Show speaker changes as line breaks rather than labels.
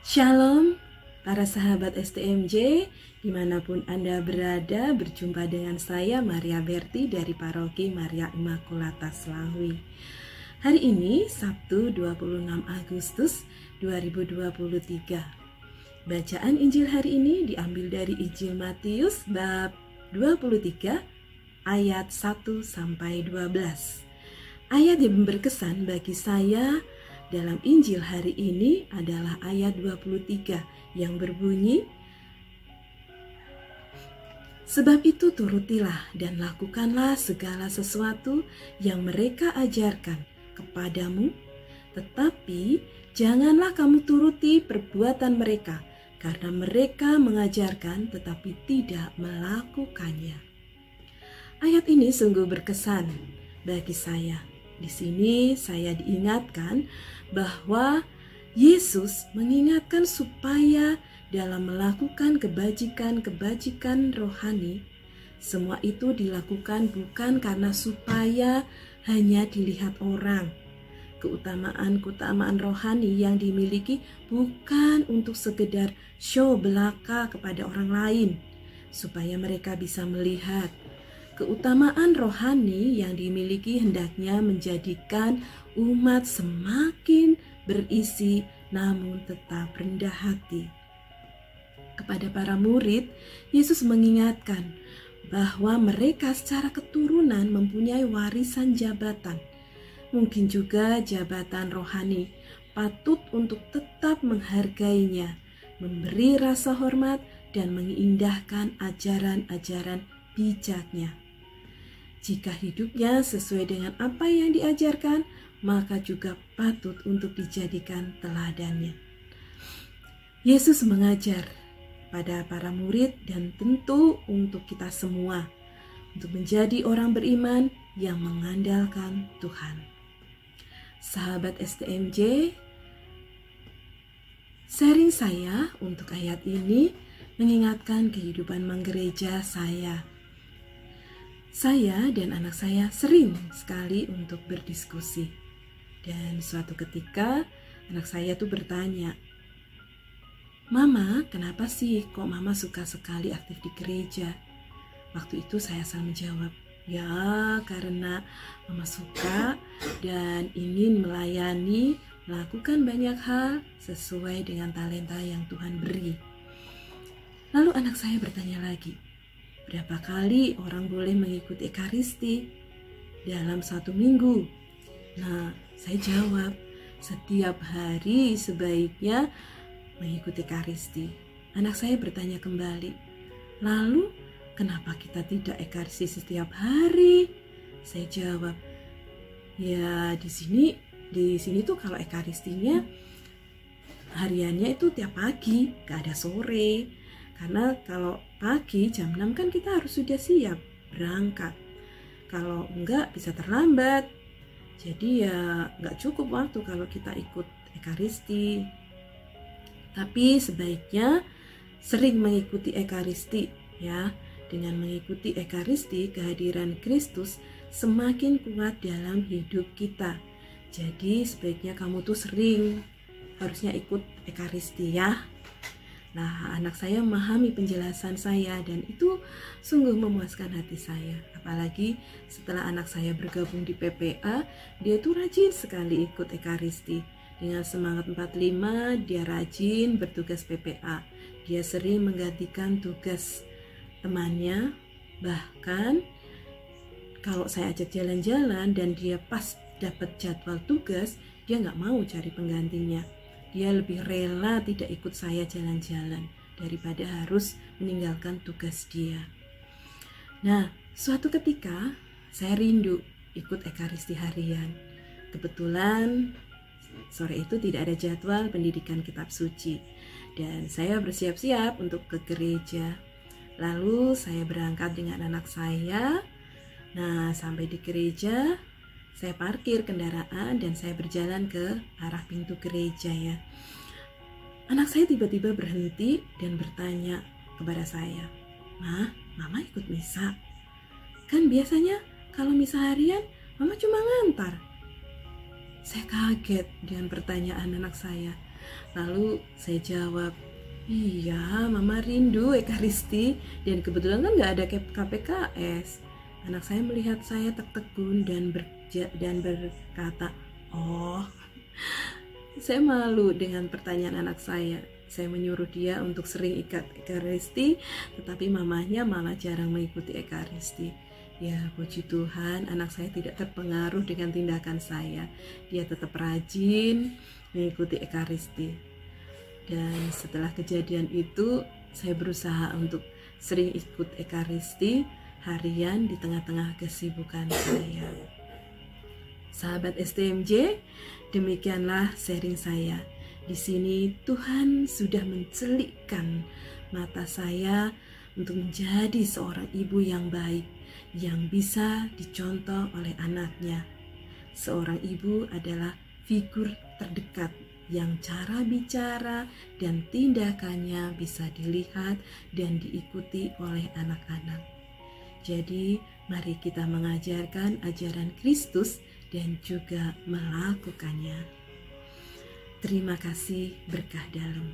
Shalom, para sahabat STMJ, dimanapun Anda berada, berjumpa dengan saya Maria Berti dari Paroki Maria Immaculata Slawi. Hari ini Sabtu 26 Agustus 2023. Bacaan Injil hari ini diambil dari Injil Matius bab 23 ayat 1 sampai 12. Ayat yang berkesan bagi saya dalam Injil hari ini adalah ayat 23 yang berbunyi, "Sebab itu turutilah dan lakukanlah segala sesuatu yang mereka ajarkan kepadamu, tetapi janganlah kamu turuti perbuatan mereka, karena mereka mengajarkan tetapi tidak melakukannya." Ayat ini sungguh berkesan bagi saya. Di sini saya diingatkan bahwa Yesus mengingatkan supaya dalam melakukan kebajikan-kebajikan rohani, semua itu dilakukan bukan karena supaya hanya dilihat orang. Keutamaan rohani yang dimiliki bukan untuk sekedar show belaka kepada orang lain, supaya mereka bisa melihat. Keutamaan rohani yang dimiliki hendaknya menjadikan umat semakin berisi namun tetap rendah hati. Kepada para murid, Yesus mengingatkan bahwa mereka secara keturunan mempunyai warisan jabatan. Mungkin juga jabatan rohani, patut untuk tetap menghargainya, memberi rasa hormat dan mengindahkan ajaran-ajaran bijaknya. Jika hidupnya sesuai dengan apa yang diajarkan, maka juga patut untuk dijadikan teladannya. Yesus mengajar pada para murid dan tentu untuk kita semua untuk menjadi orang beriman yang mengandalkan Tuhan. Sahabat STMJ, sharing saya untuk ayat ini mengingatkan kehidupan menggereja saya. Saya dan anak saya sering sekali untuk berdiskusi. Dan suatu ketika anak saya tuh bertanya, "Mama, kenapa sih kok Mama suka sekali aktif di gereja?" Waktu itu saya selalu menjawab, "Ya, karena Mama suka dan ingin melayani, melakukan banyak hal sesuai dengan talenta yang Tuhan beri." Lalu anak saya bertanya lagi, "Berapa kali orang boleh mengikuti Ekaristi dalam satu minggu?" Nah, saya jawab, "Setiap hari sebaiknya mengikuti Ekaristi." Anak saya bertanya kembali, "Lalu kenapa kita tidak Ekaristi setiap hari?" Saya jawab, "Ya di sini tuh kalau Ekaristinya hariannya itu tiap pagi, gak ada sore. Karena kalau pagi jam 6 kan kita harus sudah siap berangkat. Kalau enggak bisa terlambat. Jadi ya enggak cukup waktu kalau kita ikut Ekaristi. Tapi sebaiknya sering mengikuti Ekaristi ya. Dengan mengikuti Ekaristi, kehadiran Kristus semakin kuat dalam hidup kita. Jadi sebaiknya kamu tuh sering harusnya ikut Ekaristi ya. Nah, anak saya memahami penjelasan saya dan itu sungguh memuaskan hati saya. Apalagi setelah anak saya bergabung di PPA, dia tuh rajin sekali ikut Ekaristi. Dengan semangat 45, dia rajin bertugas PPA. Dia sering menggantikan tugas temannya. Bahkan kalau saya ajak jalan-jalan dan dia pas dapat jadwal tugas, dia nggak mau cari penggantinya. Dia lebih rela tidak ikut saya jalan-jalan daripada harus meninggalkan tugas dia. Nah, suatu ketika saya rindu ikut Ekaristi harian. Kebetulan sore itu tidak ada jadwal pendidikan kitab suci. Dan saya bersiap-siap untuk ke gereja. Lalu saya berangkat dengan anak saya. Nah, sampai di gereja, saya parkir kendaraan dan saya berjalan ke arah pintu gereja ya. Anak saya tiba-tiba berhenti dan bertanya kepada saya, Mama ikut misa? Kan biasanya kalau misa harian Mama cuma ngantar." Saya kaget dengan pertanyaan anak saya. Lalu saya jawab, iya, Mama rindu Ekaristi, dan kebetulan kan nggak ada KPKS. Anak saya melihat saya tertegun dan berkata, oh. Saya malu dengan pertanyaan anak saya. Saya menyuruh dia untuk sering ikut Ekaristi, tetapi mamahnya malah jarang mengikuti Ekaristi. Ya, puji Tuhan, anak saya tidak terpengaruh dengan tindakan saya. Dia tetap rajin mengikuti Ekaristi. Dan setelah kejadian itu, saya berusaha untuk sering ikut Ekaristi harian di tengah-tengah kesibukan saya. Sahabat STMJ, demikianlah sharing saya. Di sini Tuhan sudah mencelikkan mata saya untuk menjadi seorang ibu yang baik, yang bisa dicontoh oleh anaknya. Seorang ibu adalah figur terdekat yang cara bicara dan tindakannya bisa dilihat dan diikuti oleh anak-anak. Jadi, mari kita mengajarkan ajaran Kristus dan juga melakukannya. Terima kasih, berkah dalam.